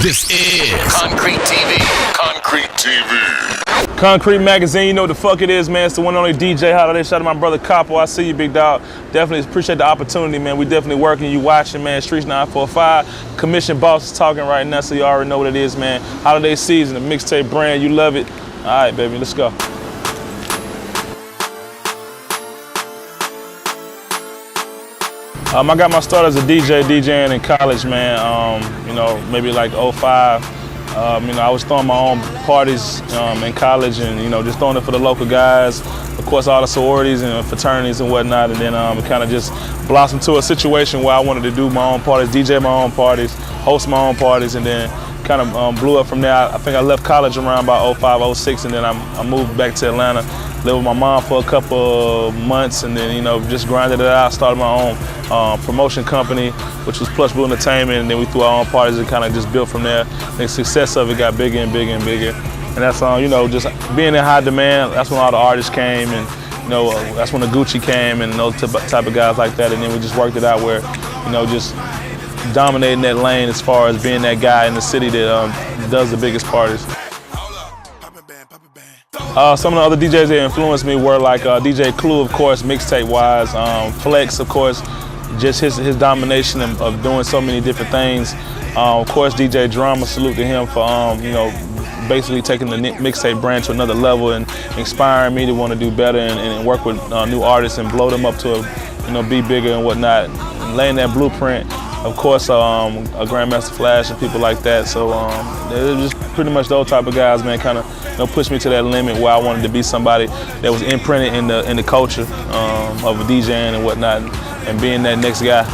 This is Concrete TV. Concrete TV. Concrete Magazine, you know what the fuck it is, man. It's the one and only DJ Holiday. Shout out to my brother Capo. I see you, big dog. Definitely appreciate the opportunity, man. We definitely working. You watching, man. Streets 945. Commission boss is talking right now, so you already know what it is, man. Holiday season, the mixtape brand. You love it. All right, baby, let's go. I got my start as a DJing in college, man. You know, maybe like 05. You know, I was throwing my own parties in college and, you know, just throwing it for the local guys. Of course, all the sororities and fraternities and whatnot. And then it kind of just blossomed to a situation where I wanted to do my own parties, DJ my own parties, host my own parties, and then kind of blew up from there. I think I left college around about 05, 06, and then I moved back to Atlanta, lived with my mom for a couple of months, and then, you know, just grinded it out, started my own promotion company, which was Plush Blue Entertainment, and then we threw our own parties and kind of just built from there. The success of it got bigger and bigger and bigger. And that's, you know, just being in high demand, that's when all the artists came, and, you know, that's when the Gucci came and those type of guys like that, and then we just worked it out where, you know, just dominating that lane as far as being that guy in the city that does the biggest parties. Some of the other DJs that influenced me were like DJ Clue, of course, mixtape-wise, Flex, of course, just his domination of doing so many different things. Of course, DJ Drama, salute to him for, you know, basically taking the mixtape brand to another level and inspiring me to want to do better and work with new artists and blow them up to, you know, be bigger and whatnot, and laying that blueprint. Of course, a Grandmaster Flash and people like that. So they're just pretty much those type of guys, man, kind of, you know, pushed me to that limit where I wanted to be somebody that was imprinted in the culture of DJing and whatnot, and being that next guy.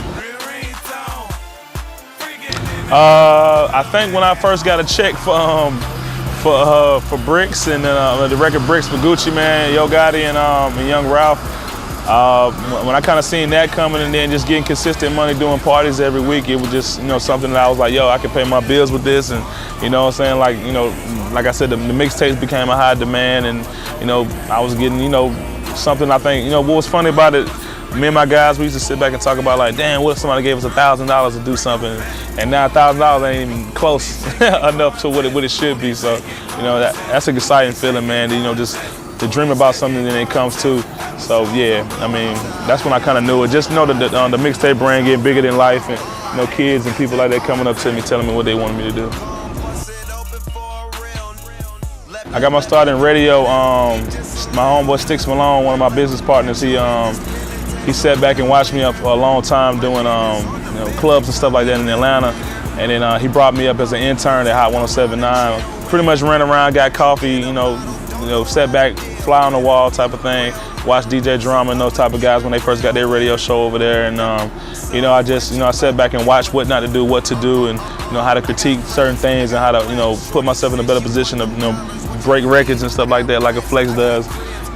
I think when I first got a check for Bricks and the record Bricks for Gucci, man, Yo Gotti and Young Ralph. When I kind of seen that coming and then just getting consistent money doing parties every week, it was just, you know, something that I was like, yo, I can pay my bills with this, and, you know what I'm saying, like, you know, like I said, the mixtapes became a high demand, and, you know, I was getting, you know, something. I think, you know, what was funny about it, me and my guys, we used to sit back and talk about, like, damn, what if somebody gave us $1,000 to do something, and now $1,000 ain't even close enough to what it should be. So, you know, that's an exciting feeling, man, you know, just to dream about something and it comes to. So yeah, I mean, that's when I kind of knew it. Just know that the mixtape brand getting bigger than life, and, you know, kids and people like that coming up to me telling me what they wanted me to do. I got my start in radio. My homeboy Sticks Malone, one of my business partners, he sat back and watched me up for a long time doing you know, clubs and stuff like that in Atlanta, and then he brought me up as an intern at Hot 107.9. Pretty much ran around, got coffee, you know, sat back, fly on the wall type of thing. Watch DJ Drama and those type of guys when they first got their radio show over there, and you know, I just, you know, I sat back and watched what not to do, what to do, and, you know, how to critique certain things and how to, you know, put myself in a better position to, you know, break records and stuff like that, like a Flex does.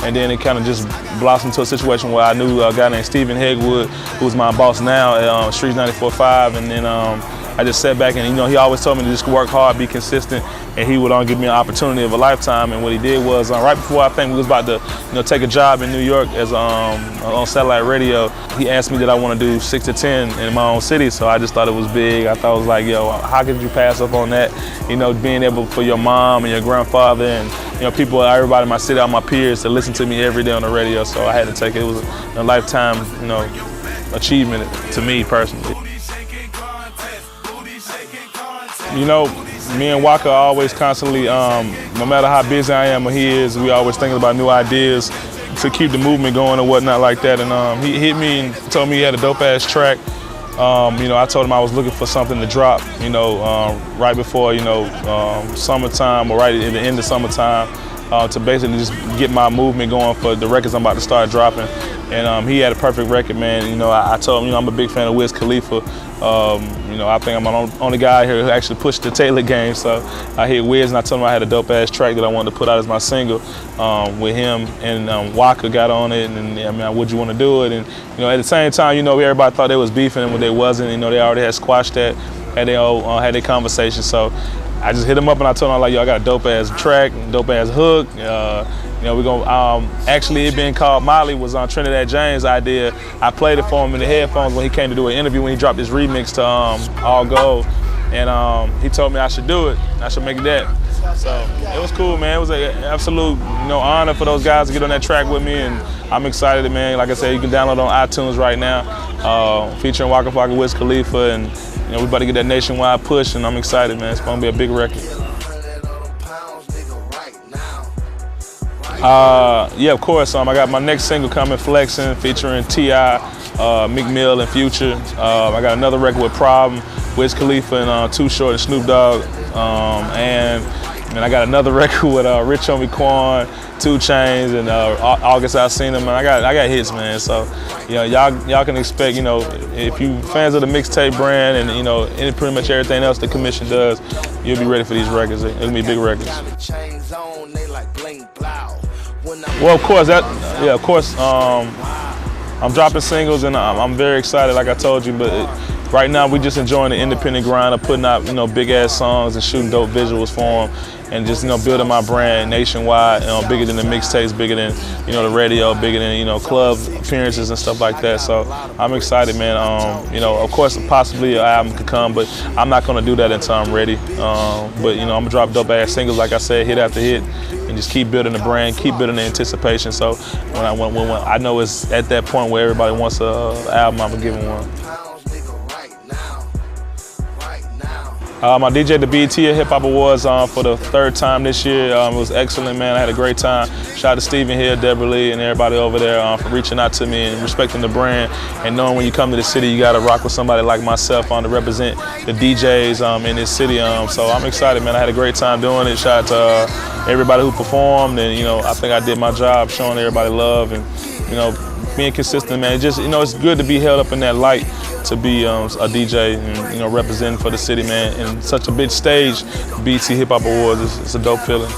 And then it kind of just blossomed to a situation where I knew a guy named Stephen Hegwood, who's my boss now at Streets 945, and then I just sat back and, you know, he always told me to just work hard, be consistent, and he would give me an opportunity of a lifetime. And what he did was, right before I think we was about to, you know, take a job in New York as on satellite radio, he asked me that I want to do 6 to 10 in my own city. So I just thought it was big. I thought it was like, yo, how could you pass up on that? You know, being able for your mom and your grandfather and, you know, people, everybody in my city, all my peers, to listen to me every day on the radio. So I had to take it. It was a lifetime, you know, achievement to me personally. You know, me and Waka always constantly, no matter how busy I am or he is, we always thinking about new ideas to keep the movement going and whatnot like that. And he hit me and told me he had a dope ass track. You know, I told him I was looking for something to drop, you know, right before, you know, summertime or right at the end of summertime, to basically just get my movement going for the records I'm about to start dropping. And he had a perfect record, man. You know, I told him, you know, I'm a big fan of Wiz Khalifa. You know, I think I'm the only guy here who actually pushed the Taylor game. So I hit Wiz and I told him I had a dope ass track that I wanted to put out as my single with him, and Waka got on it, and I mean, would you want to do it? And, you know, at the same time, you know, everybody thought they was beefing, and when they wasn't, you know, they already had squashed that, had their conversation. So I just hit him up and I told him, like, yo, I got a dope ass track, dope ass hook. You know, we're gonna, actually it being called Miley was on Trinidad James' idea. I played it for him in the headphones when he came to do an interview when he dropped his remix to All Gold. and he told me I should do it. I should make that. So it was cool, man. It was an absolute honor for those guys to get on that track with me, and I'm excited, man. Like I said, you can download it on iTunes right now, featuring Waka, Wiz Khalifa, and we about to get that nationwide push, and I'm excited, man. It's gonna be a big record. Yeah, of course. I got my next single coming, Flexin', featuring T.I., Meek Mill, and Future. I got another record with Problem, Wiz Khalifa, and Too Short, and Snoop Dogg. And I got another record with Rich Homie Quan, 2 Chainz, and August Alsina. Man, I got hits, man. So, y'all can expect, if you fans of the mixtape brand and and pretty much everything else the commission does, you'll be ready for these records. It'll be big records. Well, of course, I'm dropping singles, and I'm very excited, like I told you. But right now, we just enjoying the independent grind of putting out, big ass songs and shooting dope visuals for them, and just building my brand nationwide, bigger than the mixtapes, bigger than the radio, bigger than club appearances and stuff like that. So I'm excited, man. Of course, possibly an album could come, but I'm not gonna do that until I'm ready. But I'm gonna drop dope ass singles, like I said, hit after hit, and just keep building the brand, keep building the anticipation. So when I know it's at that point where everybody wants an album, I'm gonna give them one. I DJed the BET HipHop Awards for the 3rd time this year. It was excellent, man. I had a great time. Shout out to Stephen Hill, Deborah Lee, and everybody over there for reaching out to me and respecting the brand, and knowing when you come to the city, you got to rock with somebody like myself to represent the DJs in this city. So I'm excited, man. I had a great time doing it. Shout out to everybody who performed, and I think I did my job showing everybody love and being consistent, man. Just it's good to be held up in that light, to be a DJ and representing for the city, man. And such a big stage, BET HipHop Awards, it's a dope feeling.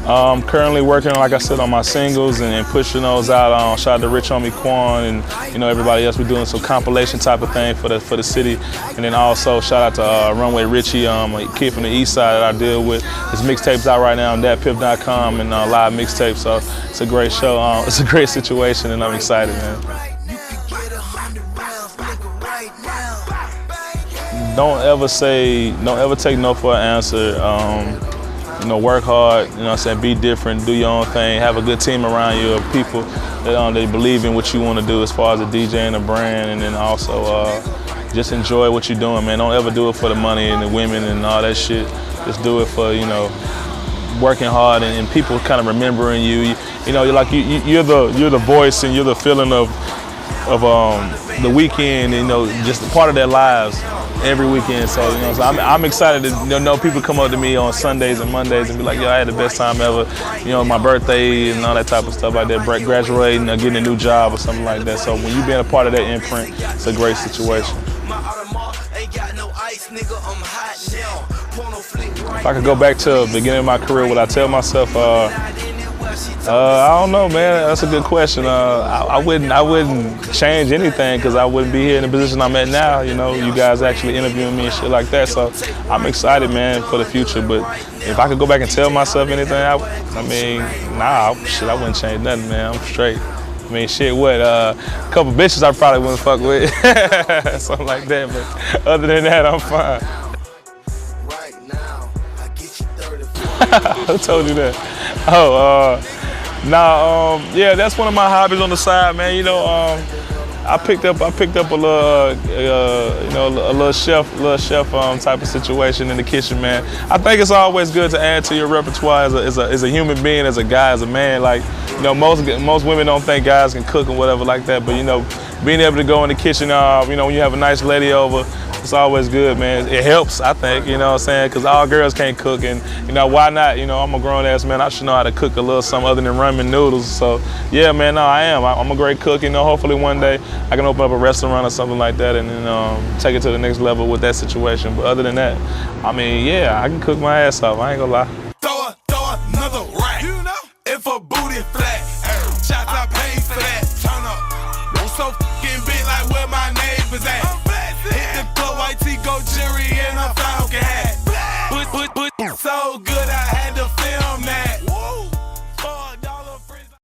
I'm currently working, like I said, on my singles and pushing those out. Shout out to Rich Homie Quan and everybody else. We're doing some compilation type of thing for the city, and then also shout out to Runway Richie, a kid from the East Side that I deal with. His mixtape's out right now on thatpip.com and live mixtape. So it's a great show. It's a great situation, and I'm excited, man. Don't ever take no for an answer. Work hard, be different, do your own thing, have a good team around you of people that they believe in what you want to do as far as the DJ and the brand, and then also just enjoy what you're doing, man. Don't ever do it for the money and the women and all that shit. Just do it for, working hard and people kind of remembering you. You're the voice and you're the feeling of the weekend, just a part of their lives every weekend. So, so I'm excited to know people come up to me on Sundays and Mondays and be like, yo, I had the best time ever, my birthday and all that type of stuff like that, graduating or getting a new job or something like that. So when you being a part of that imprint, it's a great situation. If I could go back to the beginning of my career, would I tell myself, I don't know, man. That's a good question. I wouldn't change anything, because I wouldn't be here in the position I'm at now. You guys actually interviewing me and shit like that. So I'm excited, man, for the future. But if I could go back and tell myself anything, I wouldn't change nothing, man. I'm straight. A couple bitches I probably wouldn't fuck with, something like that. But other than that, I'm fine. Who told you that? Yeah, that's one of my hobbies on the side, man. I picked up a little chef type of situation in the kitchen, man. I think it's always good to add to your repertoire as a human being, as a guy, as a man. Like, most women don't think guys can cook and whatever like that, but being able to go in the kitchen, when you have a nice lady over, it's always good, man. It helps, I think, because all girls can't cook, and why not? I'm a grown ass man. I should know how to cook a little something other than ramen noodles. So yeah, man, no, I am. I'm a great cook. Hopefully one day I can open up a restaurant or something like that, and then take it to the next level with that situation. But other than that, yeah, I can cook my ass off. I ain't gonna lie. Throw another rack. If a booty